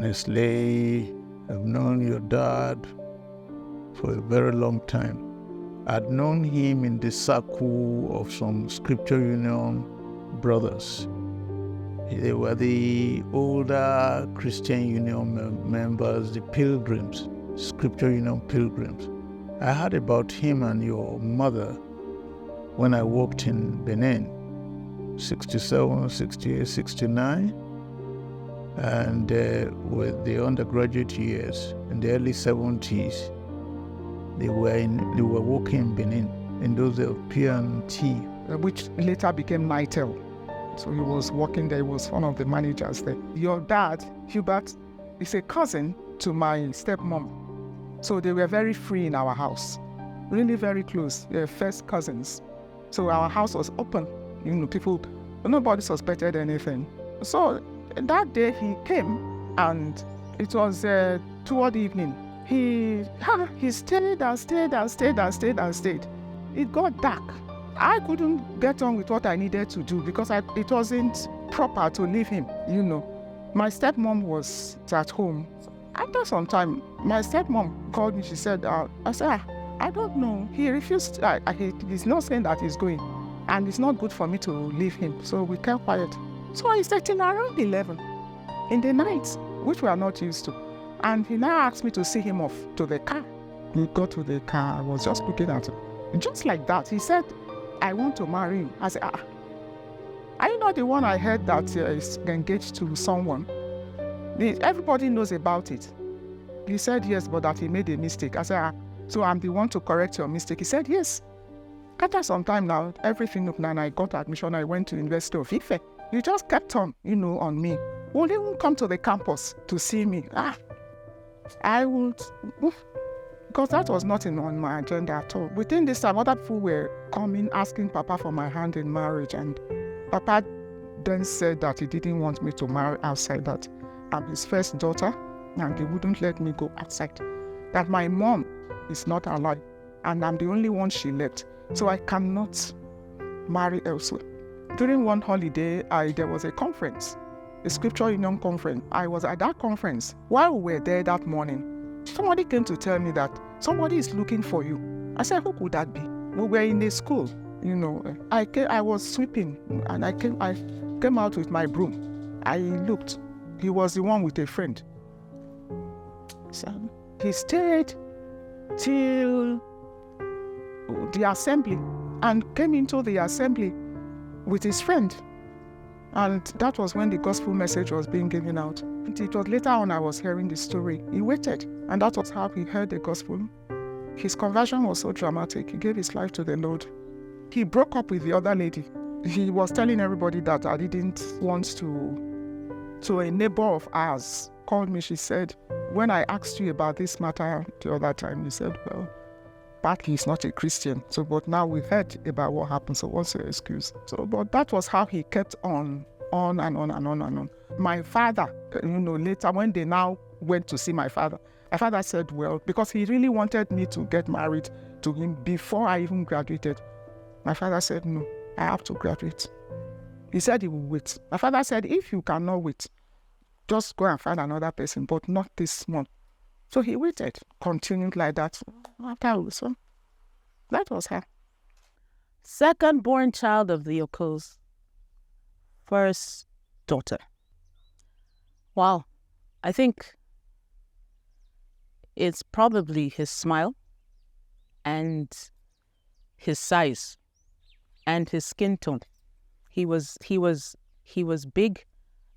Honestly, I've known your dad for a very long time. I'd known him in the circle of some Scripture Union brothers. They were the older Christian Union members, the pilgrims, Scripture Union pilgrims. I heard about him and your mother when I worked in Benin, 67, 68, 69. And with the undergraduate years in the early 70s, they were working in Benin in those days of P&T, which later became Nitel. So he was working there. He was one of the managers there. Your dad, Hubert, is a cousin to my stepmom. So they were very free in our house, really very close. They were first cousins. So our house was open. Nobody suspected anything. So that day he came, and it was toward evening. He stayed and stayed and stayed and stayed and stayed. It got dark. I couldn't get on with what I needed to do because it wasn't proper to leave him, My stepmom was at home. After some time, my stepmom called me. She said, I said, I don't know. He refused. He's not saying that he's going. And it's not good for me to leave him. So we kept quiet. So I said till around 11 in the night, which we are not used to. And he now asked me to see him off to the car. We got to the car. I was just looking at him. Just like that, he said, I want to marry you. I said, are you not the one I heard that is engaged to someone? Everybody knows about it. He said yes, but that he made a mistake. I said, so I'm the one to correct your mistake. He said yes. After some time now, everything up, and I got admission. I went to University of Ife. He just kept on, on me. Won't even come to the campus to see me. I would, because that was not on my agenda at all. Within this time, other people were coming, asking Papa for my hand in marriage. And Papa then said that he didn't want me to marry outside, that I'm his first daughter, and he wouldn't let me go outside. That my mom is not alive, and I'm the only one she left. So I cannot marry elsewhere. During one holiday, there was a conference, a Scripture Union conference. I was at that conference. While we were there that morning, somebody came to tell me that somebody is looking for you. I said, who could that be? We were in a school, I was sweeping, and I came out with my broom. I looked. He was the one with a friend. So he stayed till the assembly and came into the assembly with his friend. And that was when the gospel message was being given out. It was later on I was hearing the story. He waited, and that was how he heard the gospel. His conversion was so dramatic. He gave his life to the Lord. He broke up with the other lady. He was telling everybody that I didn't want to. So a neighbor of ours called me. She said, when I asked you about this matter the other time, you said, well, partly he's not a Christian. So, but now we've heard about what happened. So what's your excuse? So, but that was how he kept on and on and on and on. My father, later when they now went to see my father said, well, because he really wanted me to get married to him before I even graduated. My father said, no, I have to graduate. He said he will wait. My father said, if you cannot wait, just go and find another person, but not this one. So he waited, continued like that. So that was her. Second born child of the Okohs. First daughter. Wow. I think it's probably his smile and his size and his skin tone. He was big,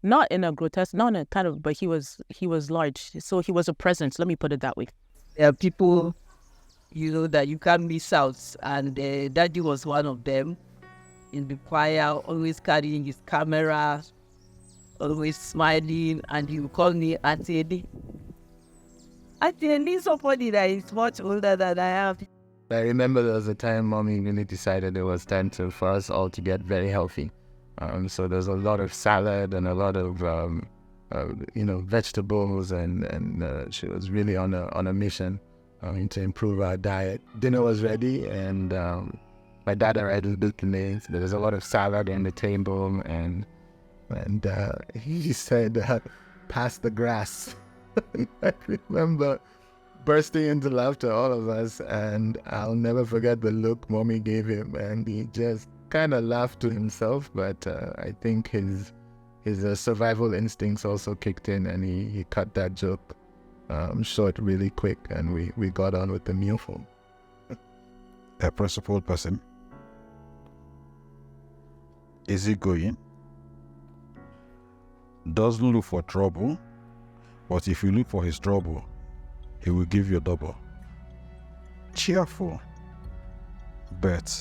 not in a grotesque, not in a kind of, but he was large. So he was a presence. Let me put it that way. There are people, that you can't miss out, and Daddy was one of them. In the choir, always carrying his camera, always smiling, and he would call me Auntie Eli. Auntie Eli, somebody that is much older than I am. I remember there was a time Mommy really decided it was time for us all to get very healthy. So there's a lot of salad and a lot of vegetables, and she was really on a mission to improve our diet. Dinner was ready, and my dad already looked at me. So there's a lot of salad on the table, and he said, pass the grass. I remember bursting into laughter, all of us, and I'll never forget the look mommy gave him, and he just kind of laughed to himself, but I think his survival instincts also kicked in, and he cut that joke short really quick, and we got on with the meal. A principled person, easygoing, doesn't look for trouble, but if you look for his trouble, he will give you double. Cheerful, but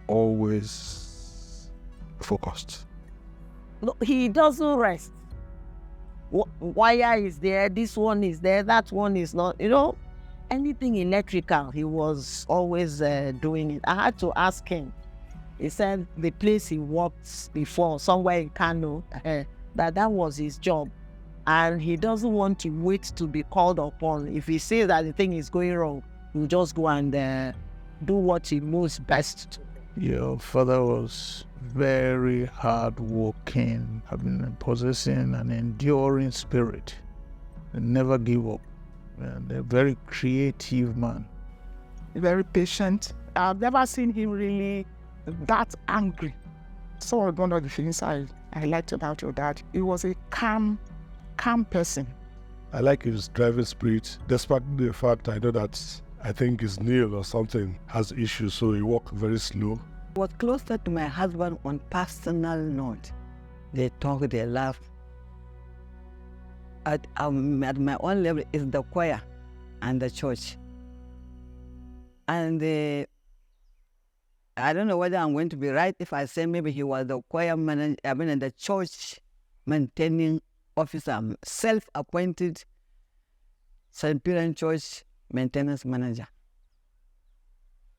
always focused. No, he doesn't rest. Wire is there, this one is there, that one is not. Anything electrical, he was always doing it. I had to ask him. He said the place he worked before, somewhere in Kano, that was his job. And he doesn't want to wait to be called upon. If he sees that the thing is going wrong, he'll just go and do what he knows best to. Your father was very hardworking, possessing an enduring spirit, and never give up. And a very creative man. Very patient. I've never seen him really that angry. So one of the things I liked about your dad, he was a calm person. I like his driving spirit, despite the fact I know that I think his nail or something has issues, so he walked very slow. Was closer to my husband on personal note. They talk, they laugh. At my own level is the choir and the church. And I don't know whether I'm going to be right if I say maybe he was the choir manager, the church maintaining officer, self-appointed St. Peter Church maintenance manager.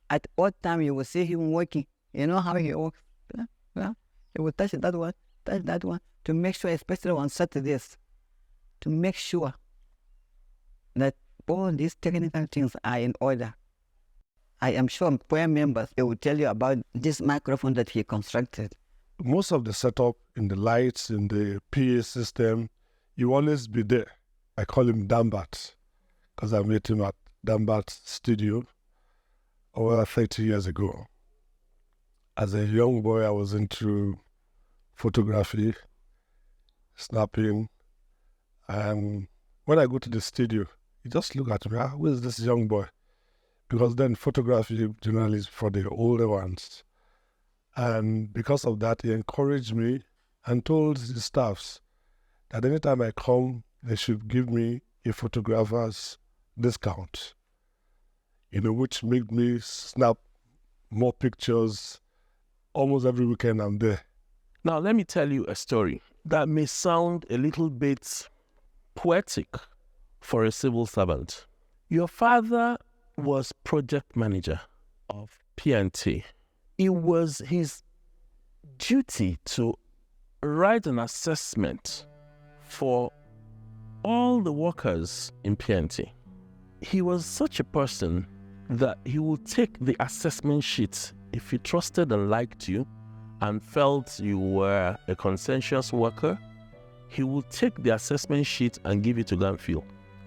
At odd time you will see him working. You know how he works? He will touch that one, to make sure, especially on Saturdays, to make sure that all these technical things are in order. I am sure choir members, they will tell you about this microphone that he constructed. Most of the setup in the lights, in the PA system, you always be there. I call him Dambat because I met him at Dambat's studio over 30 years ago. As a young boy, I was into photography, snapping. And when I go to the studio, you just look at me, who is this young boy? Because then photography generally is for the older ones. And because of that, he encouraged me and told his staffs that anytime I come, they should give me a photographer's discount, which made me snap more pictures. Almost every weekend I'm there. Now, let me tell you a story that may sound a little bit poetic for a civil servant. Your father was project manager of P&T. It was his duty to write an assessment for all the workers in P&T. He was such a person that he would take the assessment sheet if he trusted and liked you and felt you were a conscientious worker. He would take the assessment sheet and give it to go and fill.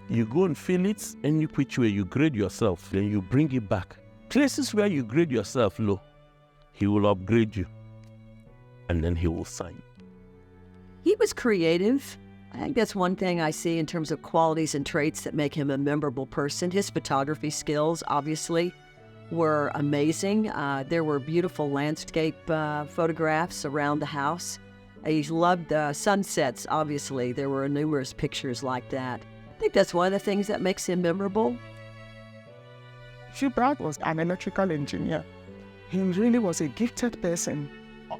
You go and fill it, and which way you grade yourself, then you bring it back. Places where you grade yourself low, he will upgrade you, and then he will sign. He was creative. I think that's one thing I see in terms of qualities and traits that make him a memorable person. His photography skills, obviously, were amazing. There were beautiful landscape photographs around the house. He loved sunsets, obviously. There were numerous pictures like that. I think that's one of the things that makes him memorable. Hubert was an electrical engineer. He really was a gifted person.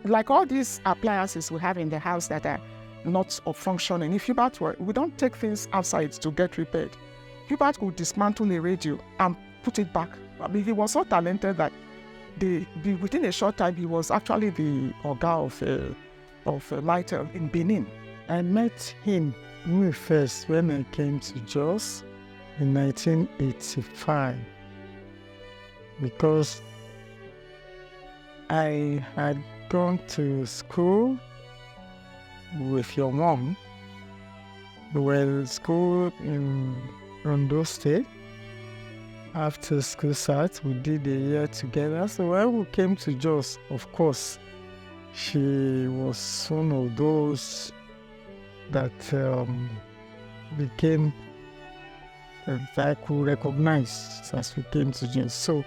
Like all these appliances we have in the house that are not functioning, if Hubert were, we don't take things outside to get repaired. Hubert would dismantle a radio and put it back. I mean, he was so talented that within a short time, he was actually the Oga of Lightel in Benin. I met him first when I came to Jos in 1985 because I had gone to school with your mom. We were in school in Ondo State. After school started, we did a year together. So when we came to Jos, of course, she was one of those that became I could recognize as we came to Jos. So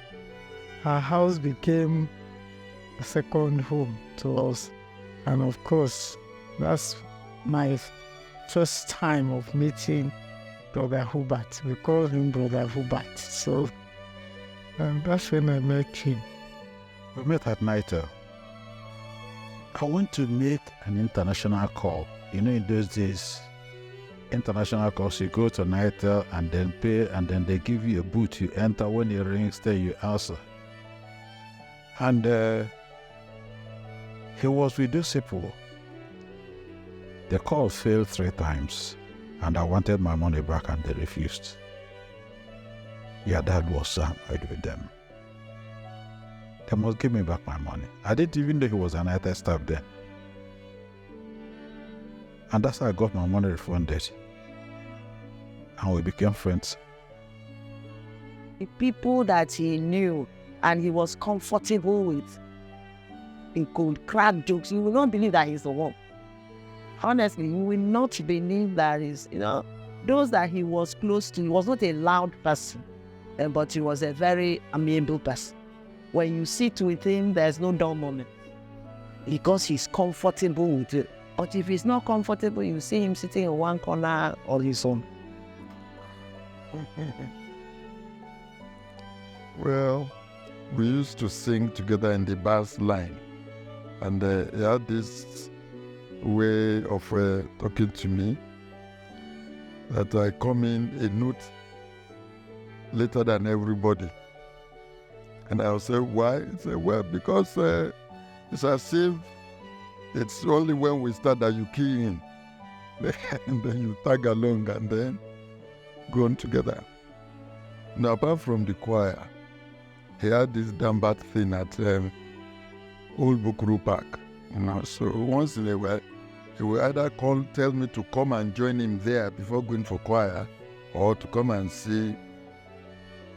her house became a second home to us. And of course, that's my first time of meeting Brother Hubert. We call him Brother Hubert. So that's when I met him. We met at NITEL. I went to make an international call. You know, in those days, international calls, you go to NITEL and then pay, and then they give you a boot. You enter, when it rings, then you answer. And he was with those people. The call failed 3 times, and I wanted my money back, and they refused. Your dad was so annoyed with them. They must give me back my money. I didn't even know he was an IT staff then. And that's how I got my money refunded. And we became friends. The people that he knew and he was comfortable with, he could crack jokes. You will not believe that he's the one. Honestly, you will not believe that is, those that he was close to. He was not a loud person, but he was a very amiable person. When you sit with him, there's no dull moment because he's comfortable with it. But if he's not comfortable, you see him sitting in one corner on his own. Well, we used to sing together in the bass line, and he had this way of talking to me that I come in a note later than everybody. And I'll say, why? He said, well, because it's as if it's only when we start that you key in. And then you tag along and then go on together. Now, apart from the choir, he had this Dambat thing at Old Bukuru Park. So once in a while, he will either tell me to come and join him there before going for choir, or to come and see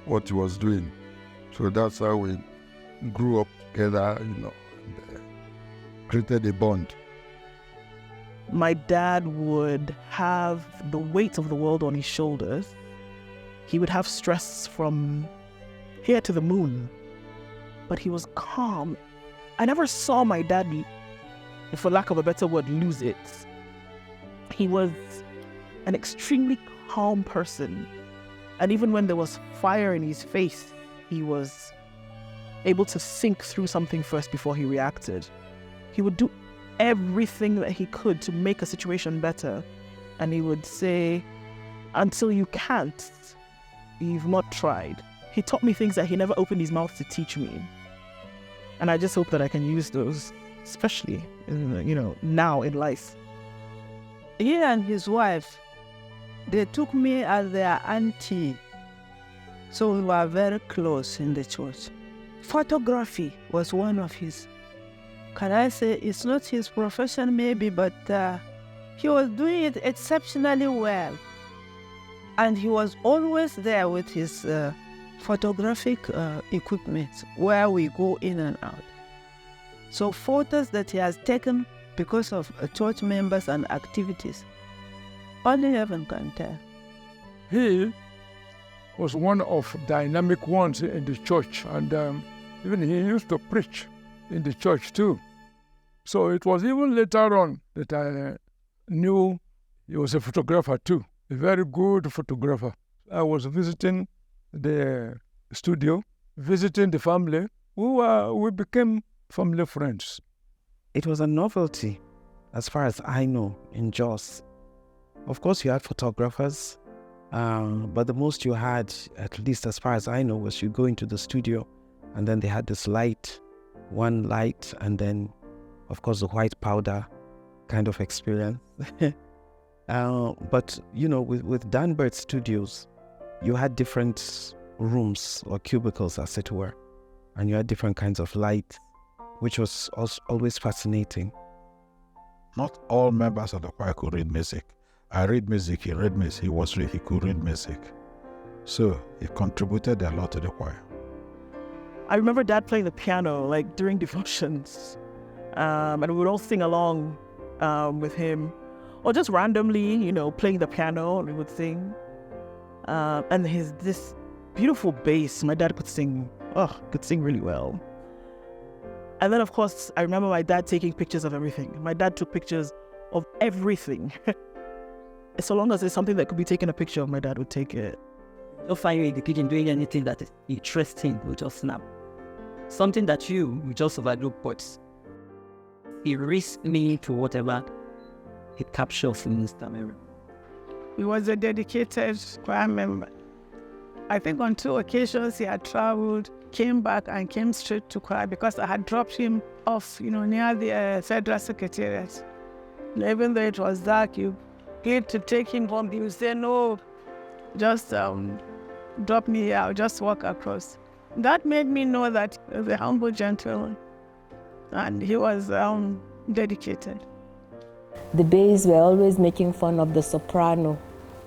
what he was doing. So that's how we grew up together, and created a bond. My dad would have the weight of the world on his shoulders. He would have stress from here to the moon, but he was calm. I never saw my dad, for lack of a better word, lose it. He was an extremely calm person. And even when there was fire in his face, he was able to think through something first before he reacted. He would do everything that he could to make a situation better. And he would say, until you can't, you've not tried. He taught me things that he never opened his mouth to teach me. And I just hope that I can use those, especially now in life. He and his wife, they took me as their auntie. So we were very close in the church. Photography was one of his, can I say, it's not his profession maybe, but he was doing it exceptionally well. And he was always there with his photographic equipment where we go in and out. So photos that he has taken because of church members and activities, only heaven can tell. He was one of dynamic ones in the church, and even he used to preach in the church too. So it was even later on that I knew he was a photographer too, a very good photographer. I was visiting the studio, visiting the family. We became family friends. It was a novelty, as far as I know, in Jos. Of course, you had photographers, but the most you had, at least as far as I know, was you go into the studio and then they had this light, one light, and then, of course, the white powder kind of experience. But, with Danbert Studios, you had different rooms or cubicles, as it were, and you had different kinds of light, which was always fascinating. not all members of the choir could read music. I read music, he read music, he could read music. So he contributed a lot to the choir. I remember Dad playing the piano, like during devotions, and we would all sing along with him, or just randomly, playing the piano, we would sing. And this beautiful bass, my dad could sing really well. And then, of course, I remember my dad taking pictures of everything. My dad took pictures of everything. So long as there's something that could be taken a picture of, my dad would take it. You'll find you in the kitchen doing anything that is interesting, will just snap. Something that you just overlook, but he risked me to whatever he captures in his camera. He was a dedicated choir member. I think on 2 occasions he had traveled, came back and came straight to choir because I had dropped him off, near the Federal Secretariat. And even though it was dark, you need to take him home. He would say, no, just drop me here, I'll just walk across. That made me know that he was a humble gentleman and he was dedicated. The bass were always making fun of the soprano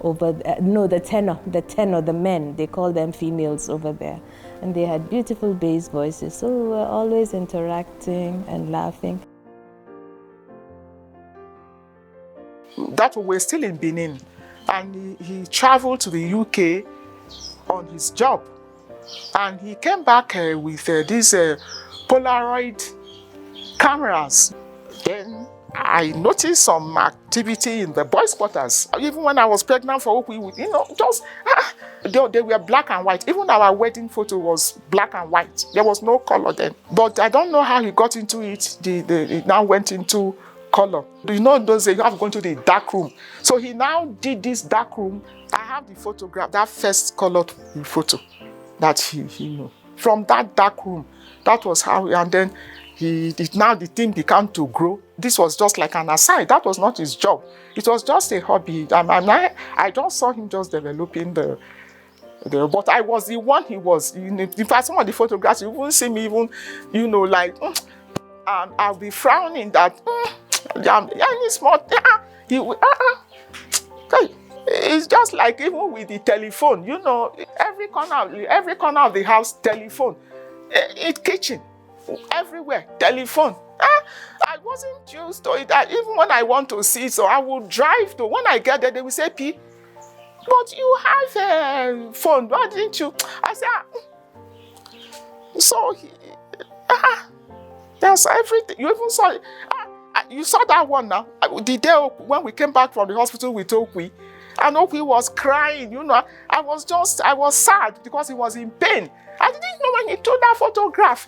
the tenor, the men, they call them females over there. And they had beautiful bass voices, so we were always interacting and laughing. That we were still in Benin, and he traveled to the UK on his job. And he came back with these Polaroid cameras. Then I noticed some activity in the boys' quarters. Even when I was pregnant for Okoh, they were black and white. Even our wedding photo was black and white. There was no color then. But I don't know how he got into it. It now went into color. Those days you have to go into the dark room. So he now did this dark room. I have the photograph, that first colored photo that he from that dark room. That was how, and then now the thing began to grow. This was just like an aside. That was not his job. It was just a hobby. I just saw him just developing but I was the one he was. In fact, some of the photographs, you won't see me even, I'll be frowning that, any small, it's just like even with the telephone, every corner of the house, telephone, kitchen, everywhere, telephone. I wasn't used to it. Even when I want to see it, so I would drive to, when I get there, they will say, P, but you have a phone, why didn't you? I said, so there's everything. You even saw it. You saw that one now. The day when we came back from the hospital with Okoh, and Okoh was crying, I was sad because he was in pain. I didn't know when he took that photograph,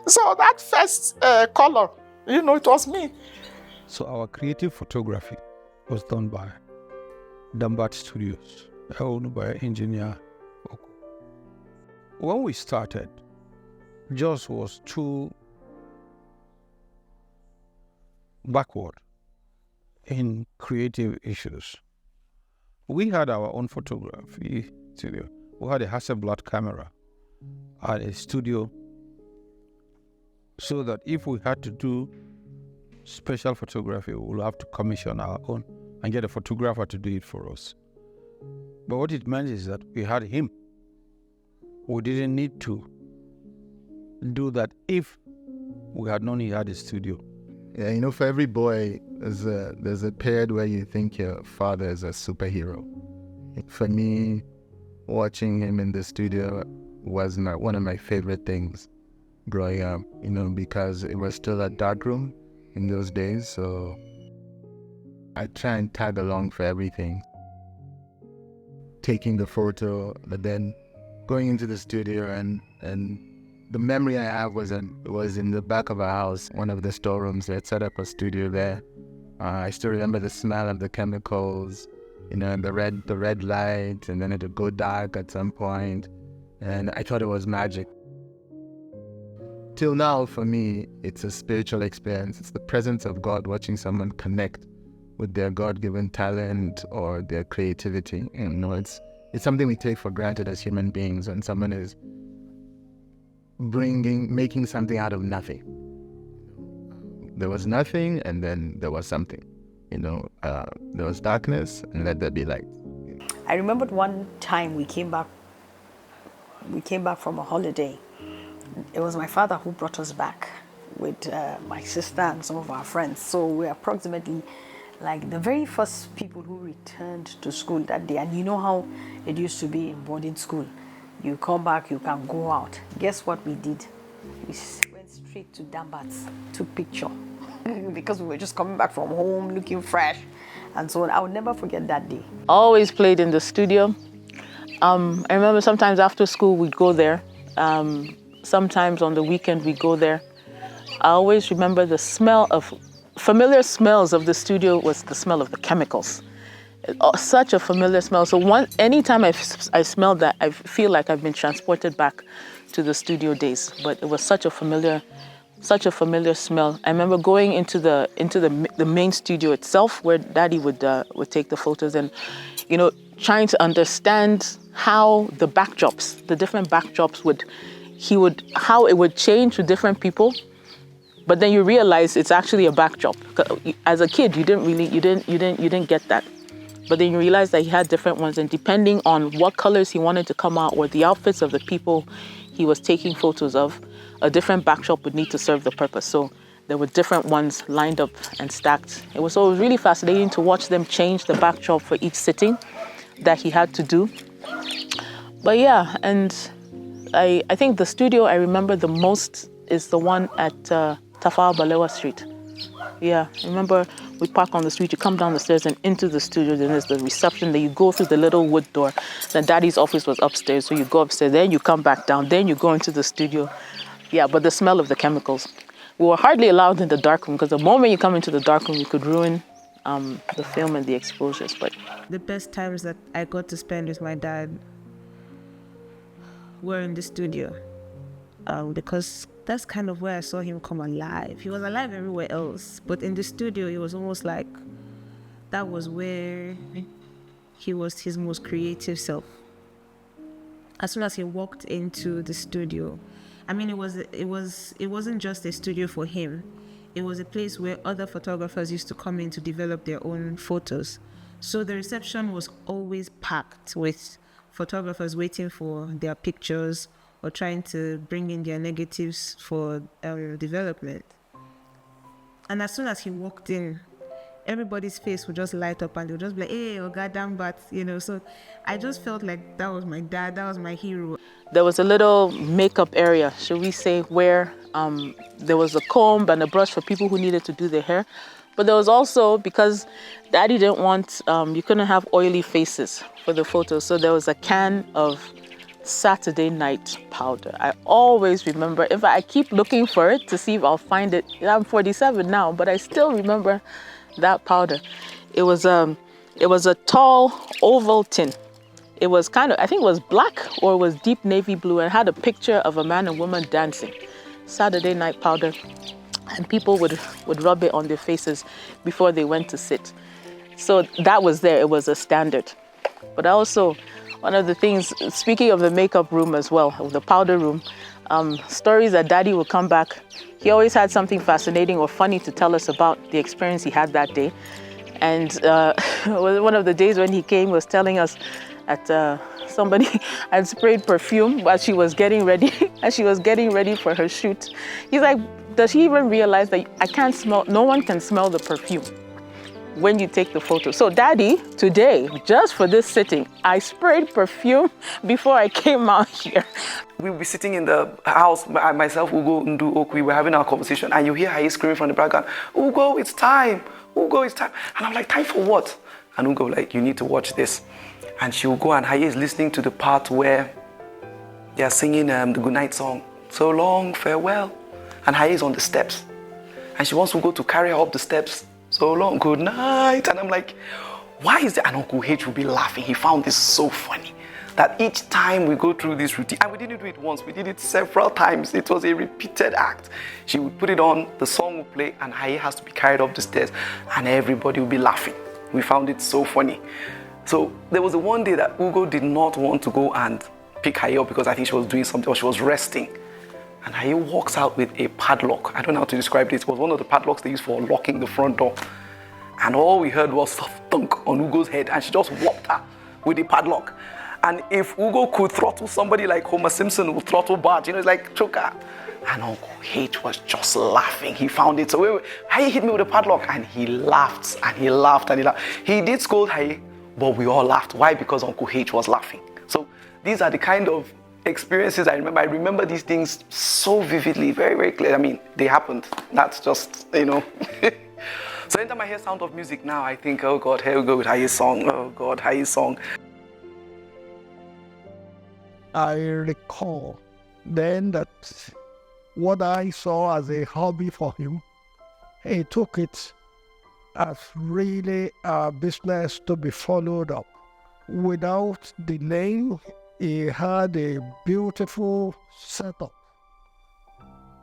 So that first color, it was me. So our creative photography was done by Dumbat Studios, owned by engineer Okoh. When we started, Jos was too backward in creative issues. We had our own photography studio. We had a Hasselblad camera and a studio, so that if we had to do special photography, we would have to commission our own and get a photographer to do it for us. But what it meant is that we had him. We didn't need to do that if we had known he had a studio. Yeah, for every boy, there's a period where you think your father is a superhero. For me, watching him in the studio was one of my favorite things growing up, because it was still a dark room in those days, so I try and tag along for everything. Taking the photo, but then going into the studio, and the memory I have was in the back of a house, one of the storerooms. They had set up a studio there. I still remember the smell of the chemicals, the red light, and then it would go dark at some point, and I thought it was magic. Till now, for me, it's a spiritual experience. It's the presence of God, watching someone connect with their God-given talent or their creativity. It's something we take for granted as human beings when someone is making something out of nothing. There was nothing, and then there was something. There was darkness, and let there be light. I remembered one time we came back from a holiday. It was my father who brought us back with my sister and some of our friends. So we're approximately like the very first people who returned to school that day. And you know how it used to be in boarding school. You come back, you can go out. Guess what we did? We went straight to Dambat's, took picture. Because we were just coming back from home, looking fresh. And so I would never forget that day. Always played in the studio. I remember sometimes after school we'd go there. Sometimes on the weekend we'd go there. I always remember the smell of, familiar smells of the studio was the smell of the chemicals. Such a familiar smell. So anytime I smell that, I feel like I've been transported back to the studio days. But it was such a familiar smell. I remember going into the main studio itself, where Daddy would take the photos, and trying to understand how the backdrops, the different backdrops how it would change with different people. But then you realize it's actually a backdrop. As a kid, you didn't get that. But then you realize that he had different ones, and depending on what colors he wanted to come out or the outfits of the people he was taking photos of, a different backdrop would need to serve the purpose. So there were different ones lined up and stacked. It was really fascinating to watch them change the backdrop for each sitting that he had to do. But yeah, and I think the studio I remember the most is the one at Tafawa Balewa Street. Yeah, I remember we park on the street, you come down the stairs and into the studio, then there's the reception, then you go through the little wood door. Then Daddy's office was upstairs, so you go upstairs, then you come back down, then you go into the studio. Yeah, but the smell of the chemicals. We were hardly allowed in the dark room, because the moment you come into the dark room, you could ruin the film and the exposures. But the best times that I got to spend with my dad were in the studio, because that's kind of where I saw him come alive. He was alive everywhere else, but in the studio, it was almost like that was where he was his most creative self. As soon as he walked into the studio, I mean, it wasn't just a studio for him. It was a place where other photographers used to come in to develop their own photos. So the reception was always packed with photographers waiting for their pictures or trying to bring in their negatives for development. And as soon as he walked in, everybody's face would just light up and they would just be like, hey, oh goddamn, but so I just felt like that was my dad, that was my hero. There was a little makeup area, should we say, where there was a comb and a brush for people who needed to do their hair. But there was also, because Daddy didn't want, you couldn't have oily faces for the photos, so there was a can of Saturday night powder. I always remember, in fact, I keep looking for it to see if I'll find it. I'm 47 now, but I still remember that powder. It was a tall oval tin. It was kind of, I think it was black or it was deep navy blue, and had a picture of a man and woman dancing. Saturday night powder. And people would rub it on their faces before they went to sit. So that was there, it was a standard. But also, one of the things, speaking of the makeup room as well, of the powder room, stories that Daddy would come back, he always had something fascinating or funny to tell us about the experience he had that day. And one of the days when he came was telling us that somebody had sprayed perfume as she was getting ready, for her shoot. He's like, does he even realize that I can't smell, no one can smell the perfume when you take the photo? So Daddy, today, just for this sitting, I sprayed perfume before I came out here. We'll be sitting in the house, myself, Ugo, Ndu, Okoh, we were having our conversation, and you hear Haye screaming from the background, Ugo, it's time, Ugo, it's time. And I'm like, time for what? And Ugo, like, you need to watch this. And she'll go, and Haye is listening to the part where they're singing the goodnight song, So Long, Farewell. And Haye is on the steps. And she wants Ugo to carry her up the steps. So long, good night. And I'm like, why is that? And Uncle H will be laughing. He found this so funny. That each time we go through this routine, and we didn't do it once, we did it several times. It was a repeated act. She would put it on, the song would play, and Haye has to be carried up the stairs, and everybody will be laughing. We found it so funny. So there was one day that Ugo did not want to go and pick Haye up because I think she was doing something or she was resting. And he walks out with a padlock. I don't know how to describe it. It was one of the padlocks they used for locking the front door. And all we heard was soft thunk on Ugo's head, and she just whopped her with the padlock. And if Ugo could throttle somebody like Homer Simpson would throttle Bart, it's like choker. And Uncle H was just laughing. He found it. So how he hit me with a padlock? And he laughed and he laughed and he laughed. He did scold Haye, but we all laughed. Why? Because Uncle H was laughing. So these are the kind of experiences I remember. I remember these things so vividly, very, very clear. I mean, they happened. That's just, So anytime I hear sound of music now, I think, oh God, here we go with Haye's song. Oh God, Haye's song. I recall then that what I saw as a hobby for him, he took it as really a business to be followed up. Without delaying, he had a beautiful setup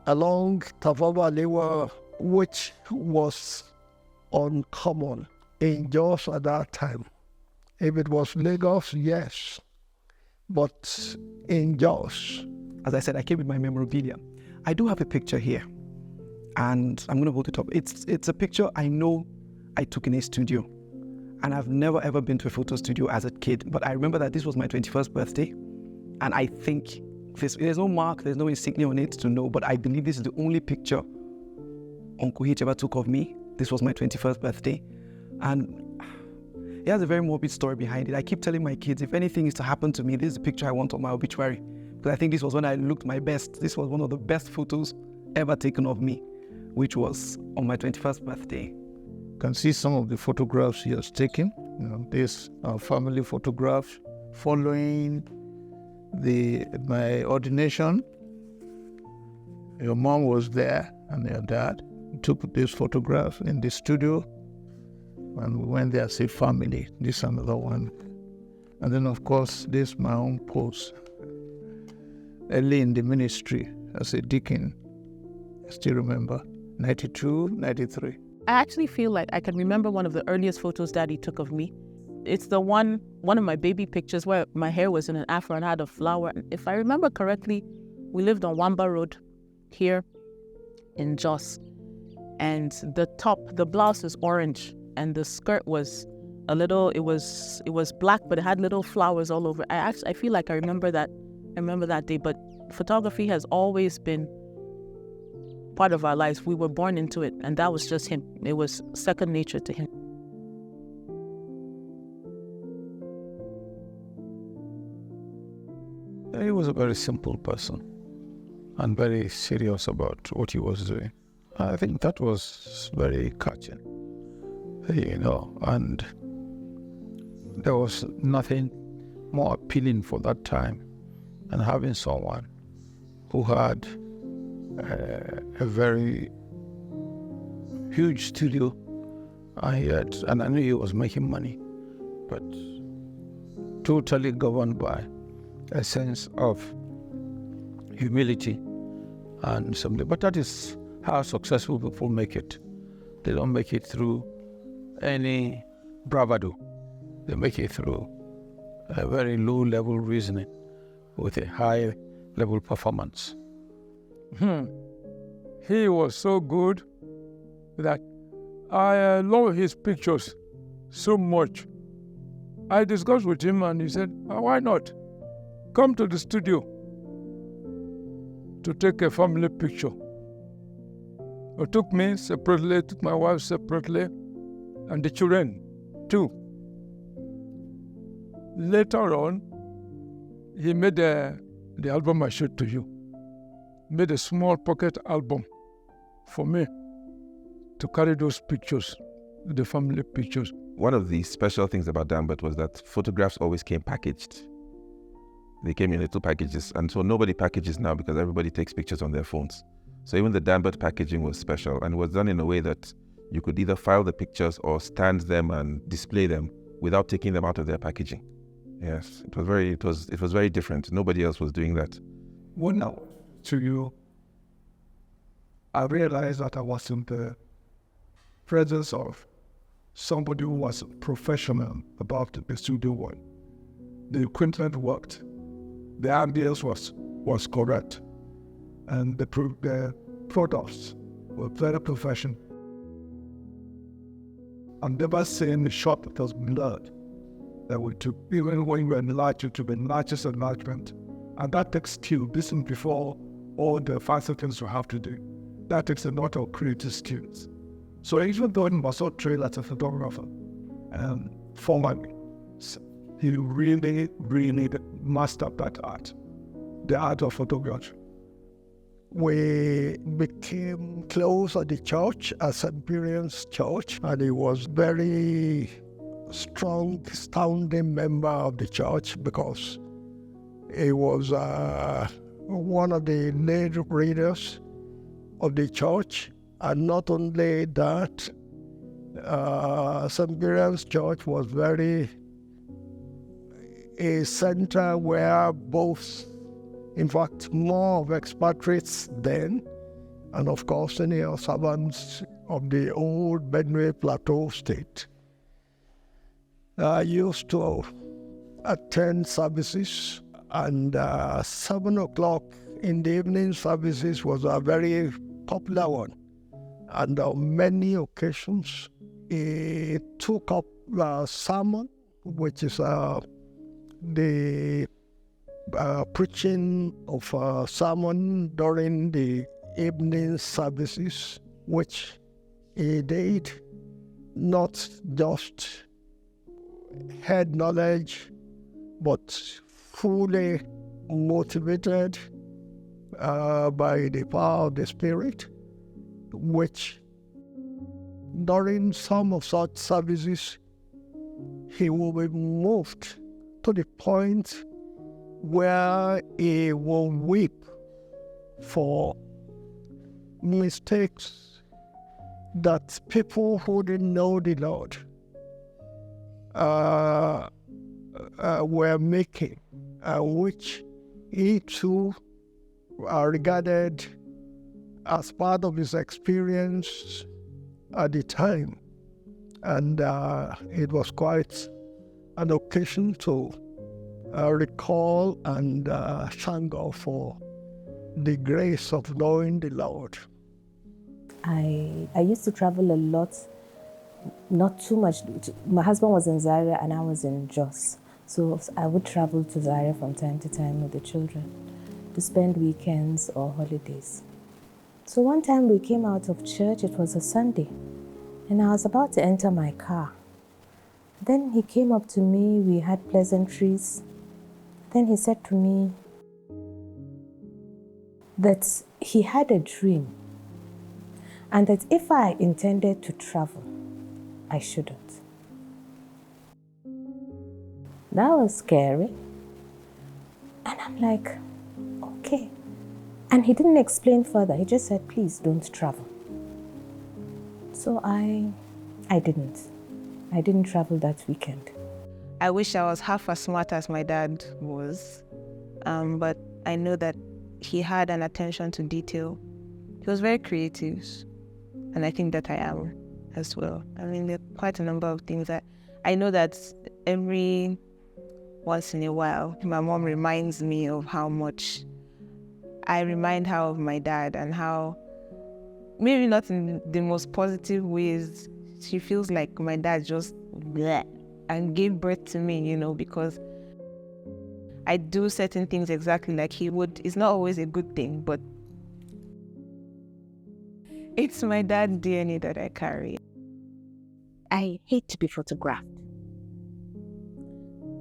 along Tavava Lewa, which was uncommon in Jos at that time. If it was Lagos, yes, but in Jos. As I said, I came with my memorabilia. I do have a picture here, and I'm going to hold it up. It's a picture I know I took in a studio, and I've never ever been to a photo studio as a kid, but I remember that this was my 21st birthday, and I think there's no mark, there's no insignia on it to know, but I believe this is the only picture Uncle H ever took of me. This was my 21st birthday, and it has a very morbid story behind it. I keep telling my kids, if anything is to happen to me, this is the picture I want on my obituary. Because I think this was when I looked my best. This was one of the best photos ever taken of me, which was on my 21st birthday. You can see some of the photographs he has taken. These are family photographs following my ordination. Your mom was there and your dad took this photograph in the studio, and we went there as a family. This is another one. And then, of course, this is my own pose. Early in the ministry as a deacon, I still remember, 92, 93. I actually feel like I can remember one of the earliest photos Daddy took of me. It's the one of my baby pictures where my hair was in an afro and I had a flower. If I remember correctly, we lived on Wamba Road here in Jos. And the blouse is orange and the skirt was it was black, but it had little flowers all over. I feel like I remember that day, but photography has always been part of our lives. We were born into it, and that was just him. It was second nature to him. He was a very simple person and very serious about what he was doing. I think that was very catching, and there was nothing more appealing for that time than having someone who had a very huge studio, and I knew he was making money, but totally governed by a sense of humility and something. But that is how successful people make it. They don't make it through any bravado. They make it through a very low-level reasoning with a high-level performance. He was so good that I love his pictures so much. I discussed with him and he said, why not? Come to the studio to take a family picture. He took me separately, took my wife separately, and the children too. Later on, he made the album I showed to you. Made a small pocket album for me to carry those pictures, the family pictures. One of the special things about Dambert was that photographs always came packaged. They came in little packages, and so nobody packages now because everybody takes pictures on their phones. So even the Dambert packaging was special, and it was done in a way that you could either file the pictures or stand them and display them without taking them out of their packaging. Yes, it was very different. Nobody else was doing that. When now to you, I realized that I was in the presence of somebody who was professional about the studio work. The equipment worked. The ambience was correct. and the products were very professional. I've never seen a shop that was blurred that we took, even when we enlarged it to the largest enlargement. And that takes skill. This is before all the fancy things you have to do. That takes a lot of creative skills. So even though he was not trained as a photographer, formally, he really, really mastered that art, the art of photography. We became close at the church, as St. Mary's Church, and he was very strong, standing member of the church because he was one of the lead readers of the church. And not only that, St. Mary's Church was very a center where both, in fact, more of expatriates then, and of course, senior servants of the old Benue Plateau state used to attend services, and 7 o'clock in the evening services was a very popular one. And on many occasions, he took up sermon, which is the preaching of a sermon during the evening services, which he did not just head knowledge, but fully motivated by the power of the Spirit, which during some of such services, he will be moved to the point where he will weep for mistakes that people who didn't know the Lord were making, which he too regarded as part of his experience at the time. And it was quite an occasion to recall and thank God for the grace of knowing the Lord. I used to travel a lot, not too much. My husband was in Zaria and I was in Jos. So I would travel to Zaria from time to time with the children to spend weekends or holidays. So one time we came out of church, it was a Sunday, and I was about to enter my car. Then he came up to me, we had pleasantries. Then he said to me that he had a dream and that if I intended to travel, I shouldn't. That was scary. And I'm like, okay. And he didn't explain further. He just said, please don't travel. So I didn't. I didn't travel that weekend. I wish I was half as smart as my dad was. But I know that he had an attention to detail. He was very creative. And I think that I am as well. I mean, there are quite a number of things that I know that every once in a while, my mom reminds me of how much I remind her of my dad and how, maybe not in the most positive ways, she feels like my dad just bleh and gave birth to me, you know, because I do certain things exactly like he would. It's not always a good thing, but it's my dad's DNA that I carry. I hate to be photographed.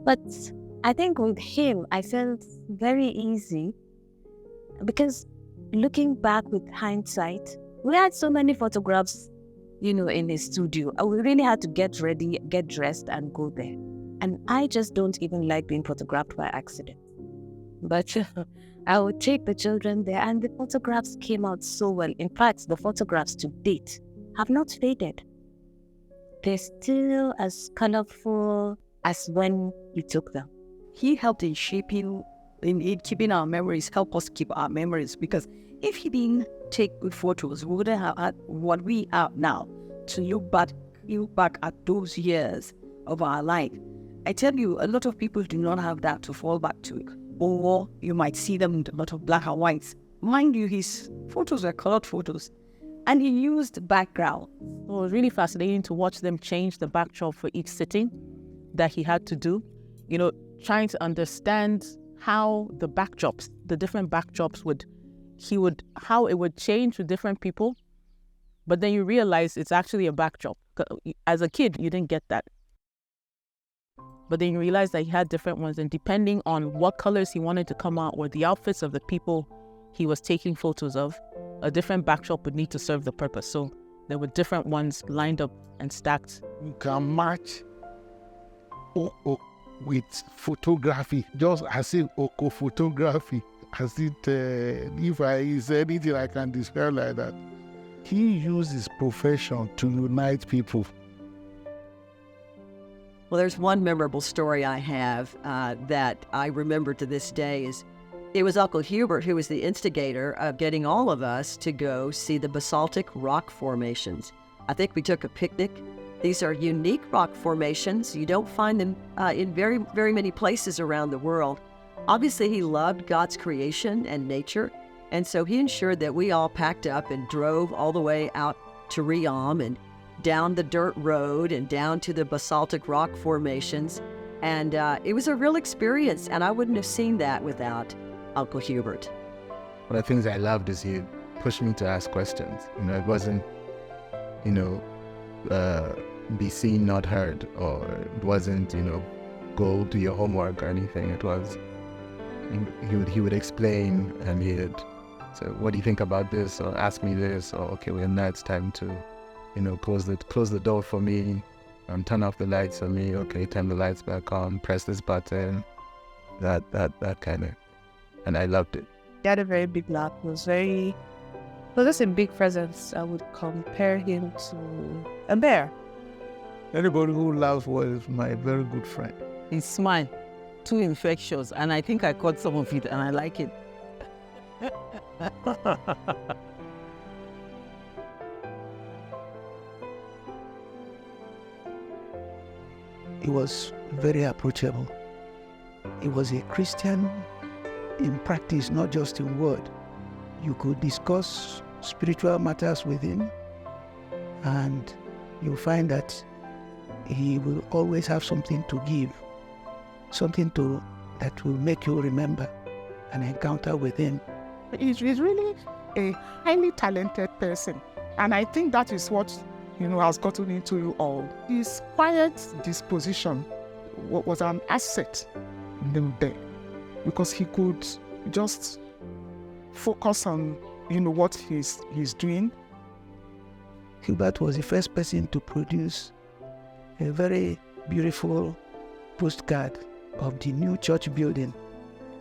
But I think with him, I felt very easy because looking back with hindsight, we had so many photographs, you know, in his studio. We really had to get ready, get dressed, and go there. And I just don't even like being photographed by accident. But I would take the children there, and the photographs came out so well. In fact, the photographs to date have not faded. They're still as colorful as when you took them. He helped in shaping, in keeping our memories, help us keep our memories, because if he didn't take good photos, we wouldn't have had what we have now to look back at those years of our life. I tell you, a lot of people do not have that to fall back to, or you might see them in a lot of black and whites. mind you, his photos were colored photos, and he used background. It was really fascinating to watch them change the backdrop for each sitting that he had to do. You know, trying to understand how the backdrops, the different backdrops how it would change with different people. But then you realize it's actually a backdrop. As a kid, you didn't get that. But then you realize that he had different ones, and depending on what colors he wanted to come out or the outfits of the people he was taking photos of, a different backdrop would need to serve the purpose. So there were different ones lined up and stacked. You can match Okoh with photography, just as if Okoh photography, as it, if I say anything I can describe like that. He used his profession to unite people. Well, there's one memorable story I have that I remember to this day. It was Uncle Hubert who was the instigator of getting all of us to go see the basaltic rock formations. I think we took a picnic. These are unique rock formations. You don't find them in very, very many places around the world. Obviously, he loved God's creation and nature, and so he ensured that we all packed up and drove all the way out to Riam and down the dirt road and down to the basaltic rock formations. And it was a real experience, and I wouldn't have seen that without Uncle Hubert. One of the things I loved is he pushed me to ask questions. It wasn't, be seen, not heard, or it wasn't, go do your homework or anything. It was, he would explain, and he'd say, what do you think about this? Or ask me this, or okay, well, now it's time to, close the door for me, turn off the lights for me, okay, turn the lights back on, press this button, that kind of, and I loved it. He had a very big laugh. He was just a big presence. I would compare him to a bear. Anybody who laughs was my very good friend. His smile, too infectious, and I think I caught some of it, and I like it. He was very approachable. He was a Christian in practice, not just in word. You could discuss spiritual matters with him, and you'll find that he will always have something to give, that will make you remember an encounter with him. He's really a highly talented person, and I think that is what has gotten into you all. His quiet disposition was an asset there, because he could just focus on what he's doing. Hubert was the first person to produce a very beautiful postcard of the new church building.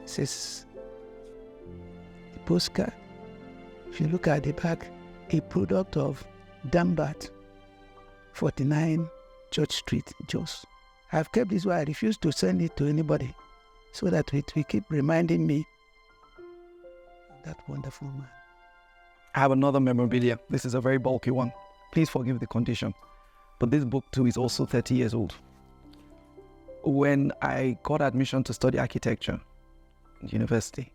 It says, the postcard, if you look at the back, a product of Dambert, 49 Church Street, Jos. I've kept this where I refuse to send it to anybody, so that it will keep reminding me of that wonderful man. I have another memorabilia. This is a very bulky one. Please forgive the condition. But this book too is also 30 years old. When I got admission to study architecture at university,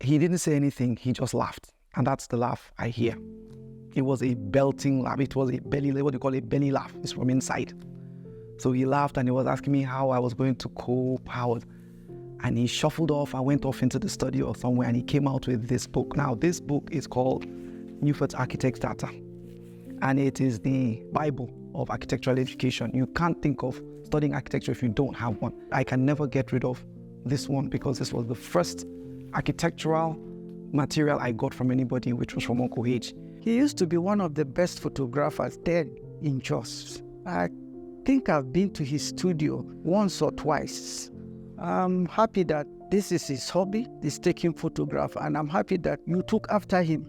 he didn't say anything, he just laughed. And that's the laugh I hear. It was a belting laugh. It was a belly, what do you call a belly laugh? It's from inside. So he laughed and he was asking me how I was going to cope, and he shuffled off and went off into the study or somewhere, and he came out with this book. Now, this book is called Newfort's Architect's Data, and it is the Bible of architectural education. You can't think of studying architecture if you don't have one. I can never get rid of this one because this was the first architectural material I got from anybody, which was from Okoh. He used to be one of the best photographers then in Jos. I think I've been to his studio once or twice. I'm happy that this is his hobby, this taking photograph, and I'm happy that you took after him.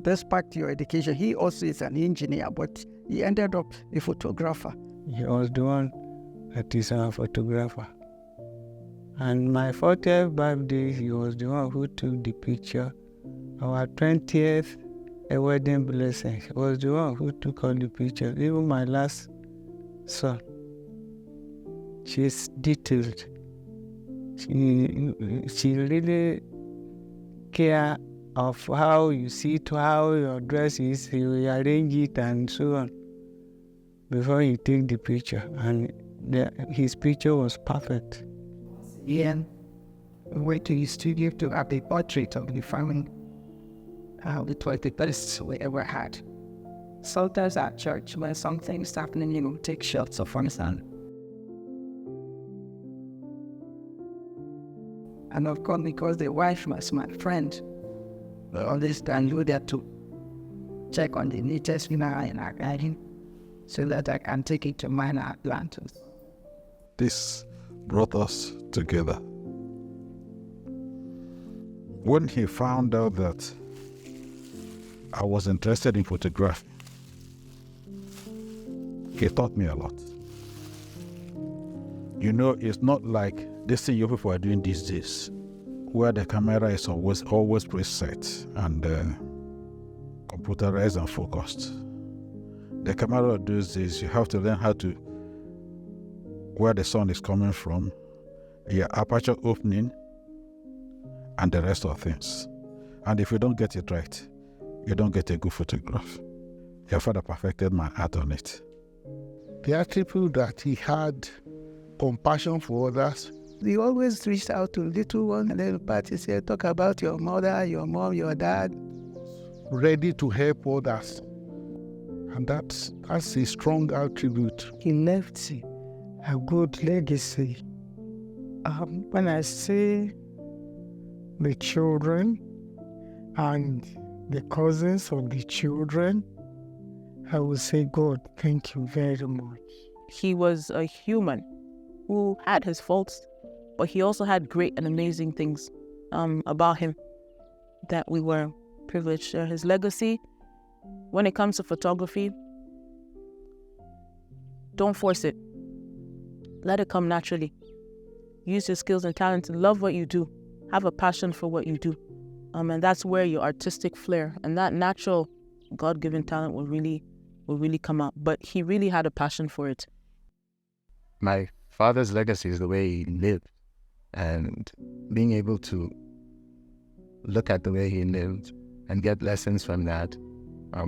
Despite your education, he also is an engineer, but he ended up a photographer. He was the one that is a photographer. And my 40th birthday, he was the one who took the picture. Our 20th, a wedding blessing, he was the one who took all the pictures. Even my last son, she's detailed. She really care of how you sit, how your dress is, he will arrange it and so on before you take the picture. And his picture was perfect. Yeah. We went to his studio to have a portrait of the family. It was the best we ever had. Sometimes at church, when something's happening, you will take shots of one son. And of course, because the wife was my friend, I always downloaded to check on the latest in our guiding so that I can take it to mine Atlantis. This brought us together. When he found out that I was interested in photography, he taught me a lot. You know, it's not like this thing you people are doing these days, where the camera is always preset and computerized and focused. The camera of those days, you have to learn how to, where the sun is coming from, your aperture opening, and the rest of things. And if you don't get it right, you don't get a good photograph. Your father perfected my art on it. The attribute that he had compassion for others. He always reached out to little one and little party, said, talk about your mother, your mom, your dad. Ready to help others. And that's a strong attribute. He left a good legacy. When I say the children and the cousins of the children, I will say, God, thank you very much. He was a human who had his faults, but he also had great and amazing things about him that we were privileged to share. His legacy, when it comes to photography, don't force it. Let it come naturally. Use your skills and talents. Love what you do. Have a passion for what you do. And that's where your artistic flair and that natural God-given talent will really come out. But he really had a passion for it. My father's legacy is the way he lived, and being able to look at the way he lived and get lessons from that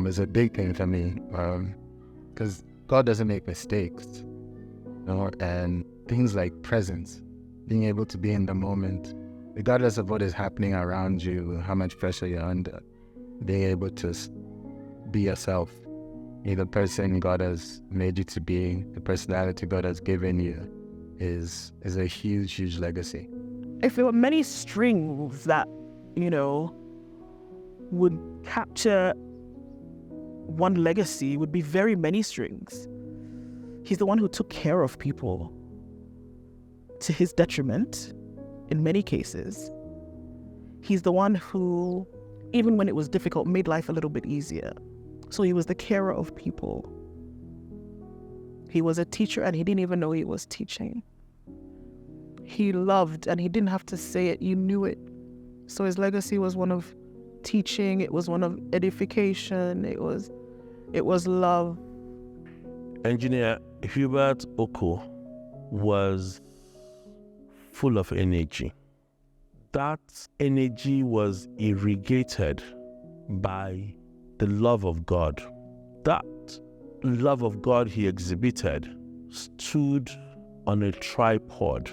is a big thing for me, because God doesn't make mistakes, and things like presence, being able to be in the moment, regardless of what is happening around you, how much pressure you're under, being able to be yourself, be the person God has made you to be, the personality God has given you, is a huge, huge legacy. If there were many strings that, would capture one legacy, would be very many strings. He's the one who took care of people to his detriment, in many cases. He's the one who, even when it was difficult, made life a little bit easier. So he was the carer of people. He was a teacher and he didn't even know he was teaching. He loved and he didn't have to say it, you knew it. So his legacy was one of teaching, it was one of edification, it was love. Engineer Hubert Okoh was full of energy. That energy was irrigated by the love of God. That love of God he exhibited stood on a tripod.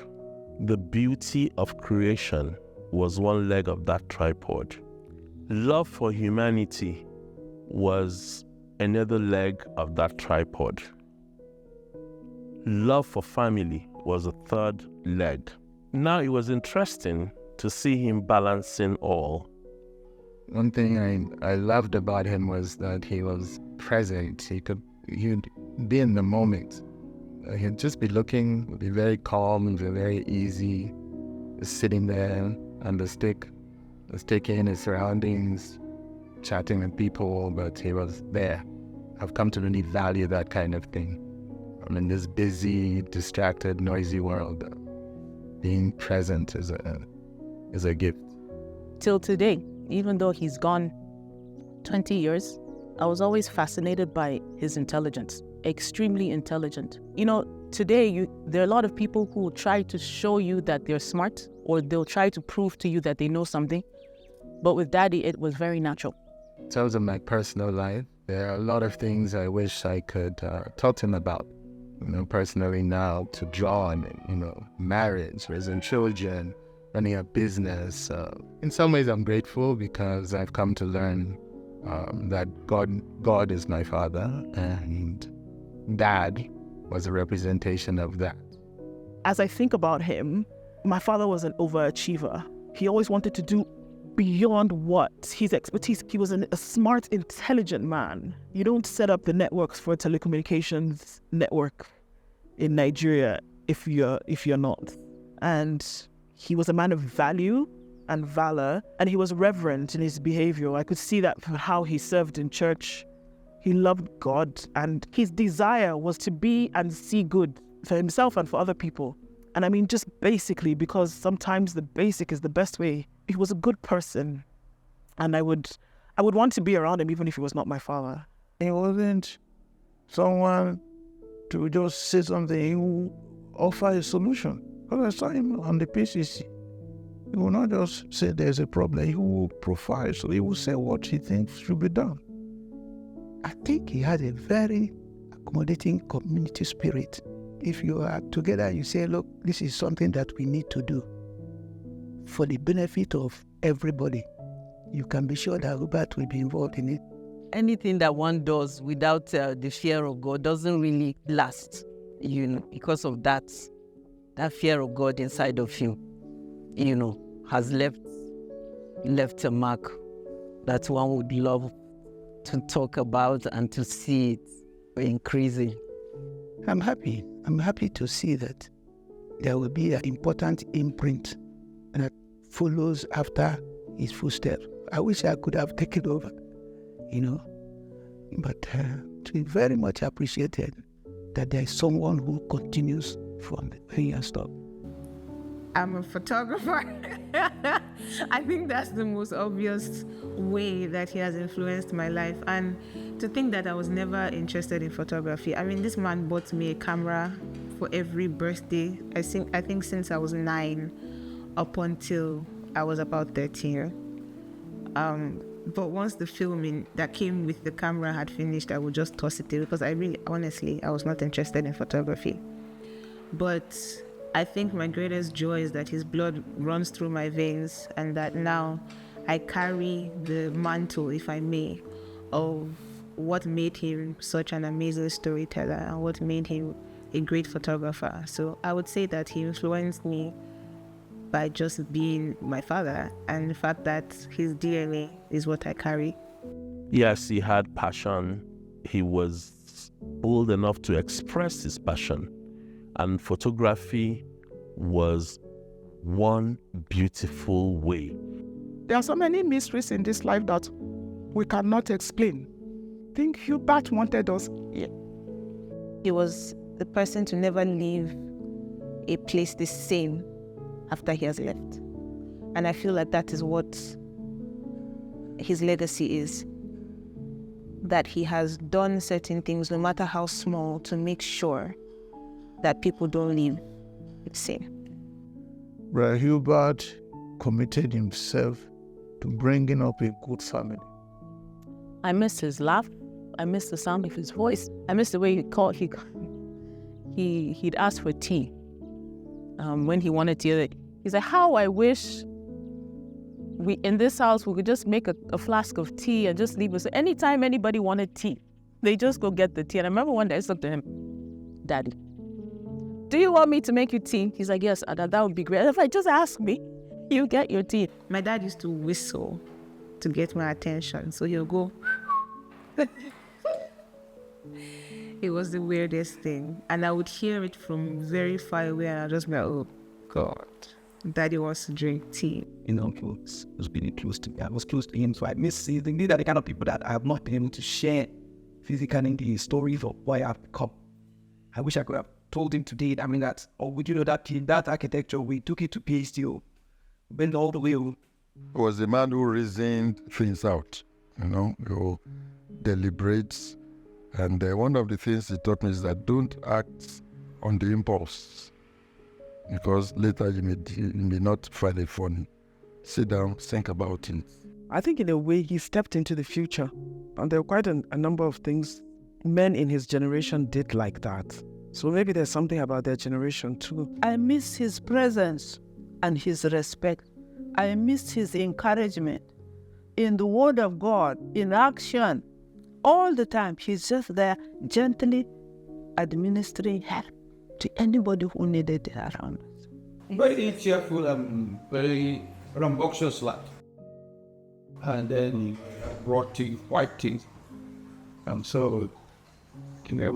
The beauty of creation was one leg of that tripod. Love for humanity was another leg of that tripod. Love for family was a third leg. Now it was interesting to see him balancing all. One thing I loved about him was that he was present. He'd be in the moment. He'd just be looking, be very calm and be very easy, just sitting there on the stick, just taking in his surroundings, chatting with people, but he was there. I've come to really value that kind of thing. In this busy, distracted, noisy world, being present is a gift. Till today, even though he's gone 20 years, I was always fascinated by his intelligence, extremely intelligent. Today, there are a lot of people who try to show you that they're smart, or they'll try to prove to you that they know something. But with Daddy, it was very natural. In terms of my personal life, there are a lot of things I wish I could talk to him about. Personally now, to draw on, marriage, raising children, running a business. In some ways, I'm grateful because I've come to learn that God is my father, and Dad was a representation of that. As I think about him, my father was an overachiever. He always wanted to do beyond what his expertise. He was a smart, intelligent man. You don't set up the networks for a telecommunications network in Nigeria if you're not. And he was a man of value and valor, and he was reverent in his behavior. I could see that from how he served in church. He loved God, and his desire was to be and see good for himself and for other people. And I mean, just basically, because sometimes the basic is the best way. He was a good person, and I would want to be around him even if he was not my father. He wasn't someone to just say something. He would offer a solution. Because I saw him on the PCC. He will not just say there's a problem. He will profile. So he will say what he thinks should be done. I think he had a very accommodating community spirit. If you are together, you say, look, this is something that we need to do for the benefit of everybody. You can be sure that Hubert will be involved in it. Anything that one does without the fear of God doesn't really last, because of that fear of God inside of him, has left a mark that one would love to talk about and to see it increasing. I'm happy to see that there will be an important imprint that follows after his footsteps. I wish I could have taken over, but it's very much appreciated that there is someone who continues from the way you stop. I'm a photographer. I think that's the most obvious way that he has influenced my life. And to think that I was never interested in photography. I mean, this man bought me a camera for every birthday. I think since I was 9 up until I was about 13. But once the filming that came with the camera had finished, I would just toss it away because honestly, I was not interested in photography. But I think my greatest joy is that his blood runs through my veins and that now I carry the mantle, if I may, of what made him such an amazing storyteller and what made him a great photographer. So I would say that he influenced me by just being my father and the fact that his DNA is what I carry. Yes, he had passion. He was bold enough to express his passion. And photography was one beautiful way. There are so many mysteries in this life that we cannot explain. I think Hubert wanted us here. He was the person to never leave a place the same after he has left. And I feel like that is what his legacy is. That he has done certain things, no matter how small, to make sure that people don't leave the same. Brother Hubert committed himself to bringing up a good family. I miss his laugh. I miss the sound of his voice. I miss the way he'd ask for tea. When he wanted tea, he's like, how I wish we in this house we could just make a flask of tea and just leave us. Anytime anybody wanted tea, they just go get the tea. And I remember one day I said to him, Daddy, do you want me to make you tea? He's like, yes, that would be great. If I just ask me, you get your tea. My dad used to whistle to get my attention. So he'll go. It was the weirdest thing. And I would hear it from very far away and I'd just be like, oh, God. Daddy wants to drink tea. He was really close to me. I was close to him, so I miss seeing. These are the kind of people that I have not been able to share physically the stories of why I've become. I wish I could have told him today. I mean, would you know that architecture, we took it to PhD, went all the way. He was the man who reasoned things out, who deliberates. And one of the things he taught me is that don't act on the impulse, because later you may not find it funny. Sit down, think about it. I think in a way he stepped into the future. And there were quite a number of things men in his generation did like that. So maybe there's something about their generation too. I miss his presence and his respect. I miss his encouragement in the word of God, in action, all the time. He's just there gently administering help to anybody who needed it around us. Very cheerful and very rambunctious lad. And then he brought teeth, white teeth. And so, there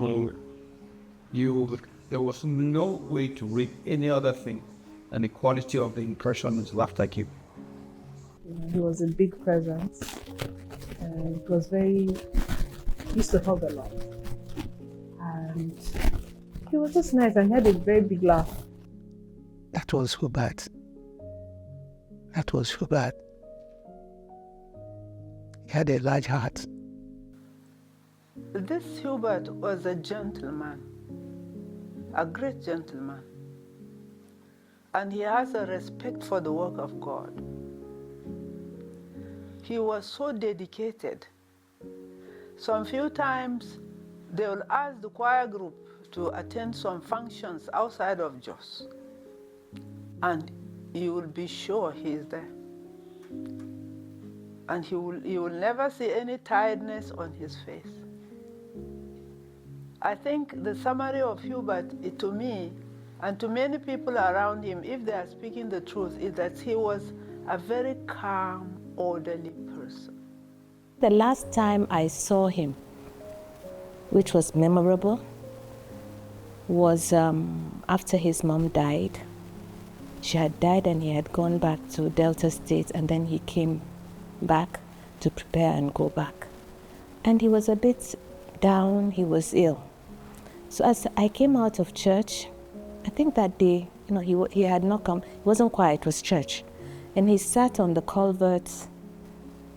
was no way to read any other thing. And the quality of the impression is laughed like him. He was a big presence. And it was very, he used to hug a lot. And he was just nice and he had a very big laugh. That was Hubert. That was Hubert. He had a large heart. This Hubert was a gentleman, a great gentleman. And he has a respect for the work of God. He was so dedicated. Some few times, they will ask the choir group to attend some functions outside of Jos. And you will be sure he is there. And you will never see any tiredness on his face. I think the summary of Hubert, to me, and to many people around him, if they are speaking the truth, is that he was a very calm, orderly person. The last time I saw him, which was memorable, was after his mom died. She had died and he had gone back to Delta State, and then he came back to prepare and go back. And he was a bit down, he was ill. So as I came out of church, I think that day, he had not come, it wasn't quiet, it was church. And he sat on the culvert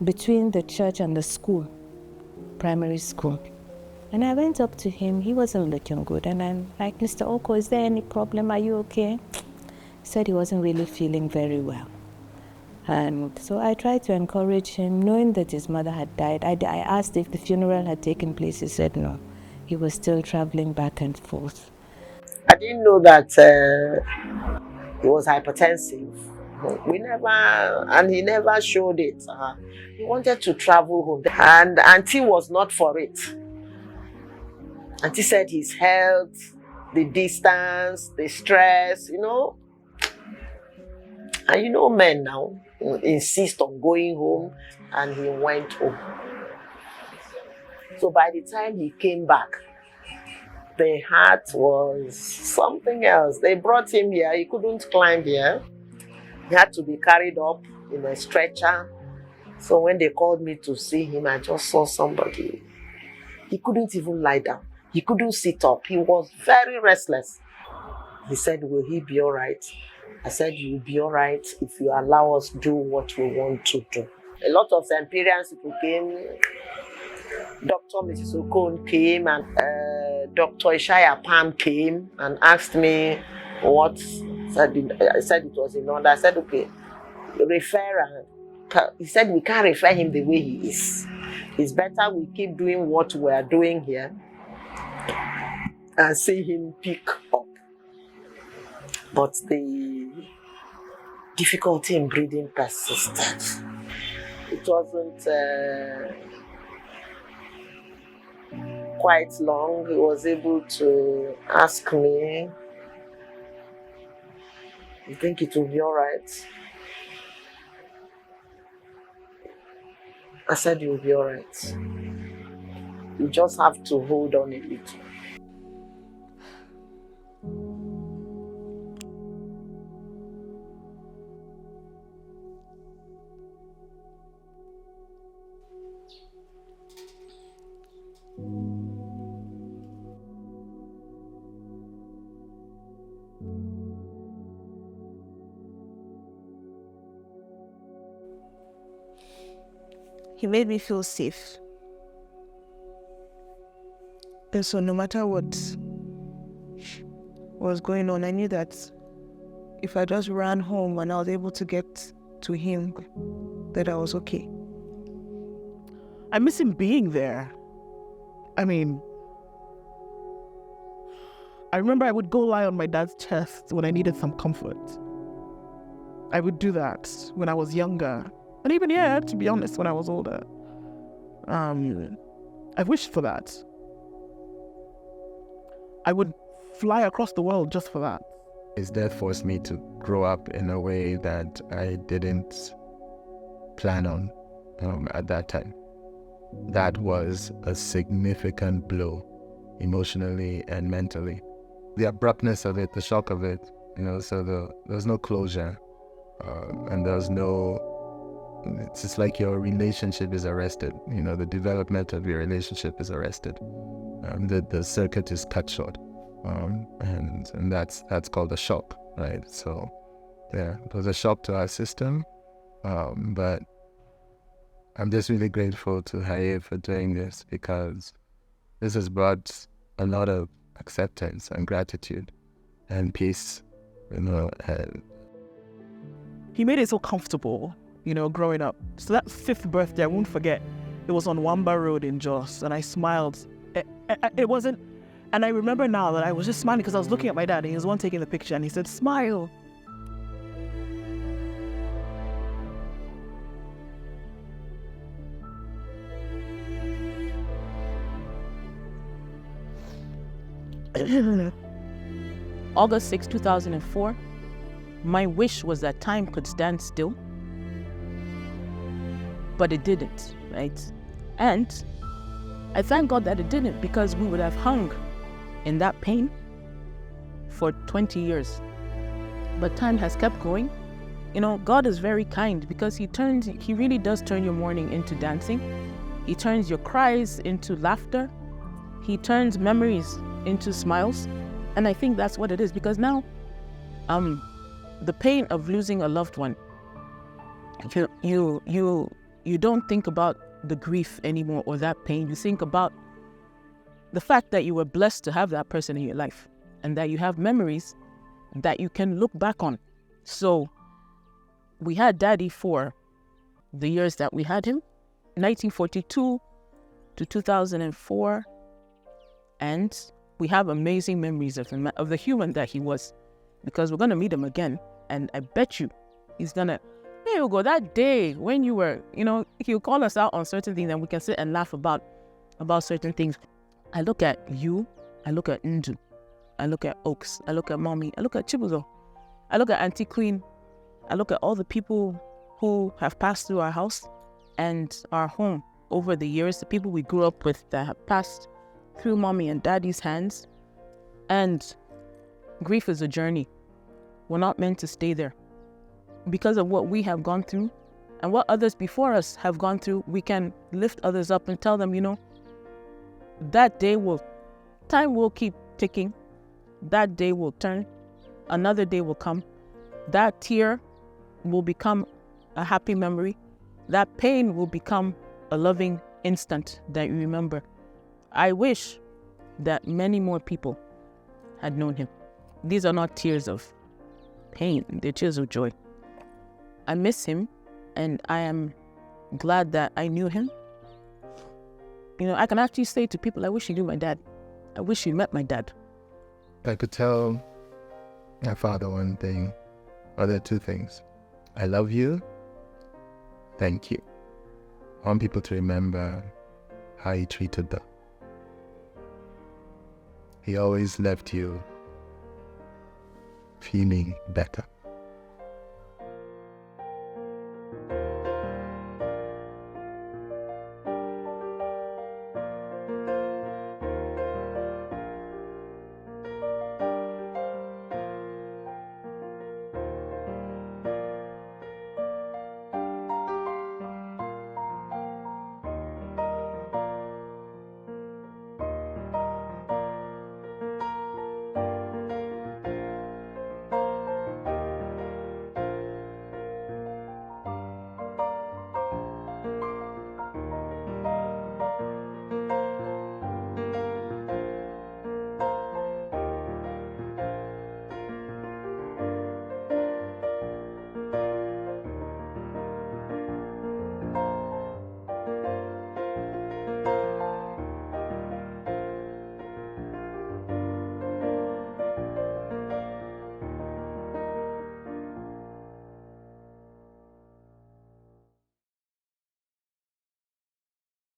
between the church and the school, primary school. And I went up to him, he wasn't looking good. And I'm like, Mr. Okoh, is there any problem? Are you okay? He said he wasn't really feeling very well. And so I tried to encourage him, knowing that his mother had died. I asked if the funeral had taken place. He said no. He was still traveling back and forth. I didn't know that he was hypertensive. And he never showed it. He wanted to travel home. And Auntie was not for it. Auntie said his health, the distance, the stress, And men now insist on going home, and he went home. So by the time he came back, the heart was something else. They brought him here. He couldn't climb here. He had to be carried up in a stretcher. So when they called me to see him, I just saw somebody. He couldn't even lie down. He couldn't sit up. He was very restless. He said, will he be all right? I said, you'll be all right if you allow us to do what we want to do. A lot of Imperians people came. Dr. Mrs. Okoh came, and Dr. Ishaya Pam came and asked me what. I said it was in order. I said, okay, refer. He said, we can't refer him the way he is. It's better we keep doing what we are doing here and see him pick up. But the difficulty in breathing persisted. It wasn't quite long. He was able to ask me, you think it will be all right? I said, you'll be all right. You just have to hold on a little. He made me feel safe. And so no matter what was going on, I knew that if I just ran home and I was able to get to him, that I was okay. I miss him being there. I mean, I remember I would go lie on my dad's chest when I needed some comfort. I would do that when I was younger. And even, yeah, to be honest, when I was older. I wished for that. I would fly across the world just for that. His death forced me to grow up in a way that I didn't plan on at that time. That was a significant blow, emotionally and mentally. The abruptness of it, the shock of it, so there was no closure, and there was no, it's just like your relationship is arrested, the development of your relationship is arrested. The circuit is cut short, and that's called a shock, right? So, yeah, it was a shock to our system, but I'm just really grateful to Haye for doing this, because this has brought a lot of acceptance and gratitude and peace, He made it so comfortable, growing up. So that 5th birthday, I won't forget. It was on Wamba Road in Jos, and I smiled. It wasn't, and I remember now that I was just smiling because I was looking at my dad, and he was the one taking the picture, and he said, "Smile." August 6, 2004, my wish was that time could stand still, but it didn't, right? And I thank God that it didn't, because we would have hung in that pain for 20 years. But time has kept going. God is very kind, because He really does turn your mourning into dancing. He turns your cries into laughter. He turns memories into smiles. And I think that's what it is, because now the pain of losing a loved one, you don't think about the grief anymore or that pain. You think about the fact that you were blessed to have that person in your life, and that you have memories that you can look back on. So we had Daddy for the years that we had him, 1942 to 2004, and we have amazing memories of him, of the human that he was, because we're going to meet him again, and I bet you he's going to, there you go, that day when you were, he'll call us out on certain things, and we can sit and laugh about certain things. I look at you, I look at Ndu, I look at Oaks, I look at Mommy, I look at Chibuzo, I look at Auntie Queen, I look at all the people who have passed through our house and our home over the years, the people we grew up with that have passed through Mommy and Daddy's hands. And grief is a journey. We're not meant to stay there. Because of what we have gone through and what others before us have gone through, we can lift others up and tell them, that day time will keep ticking. That day will turn. Another day will come. That tear will become a happy memory. That pain will become a loving instant that you remember. I wish that many more people had known him. These are not tears of pain, they're tears of joy. I miss him, and I am glad that I knew him. I can actually say to people, I wish you knew my dad. I wish you met my dad. I could tell my father one thing, or there are two things. I love you. Thank you. I want people to remember how he treated them. He always left you feeling better.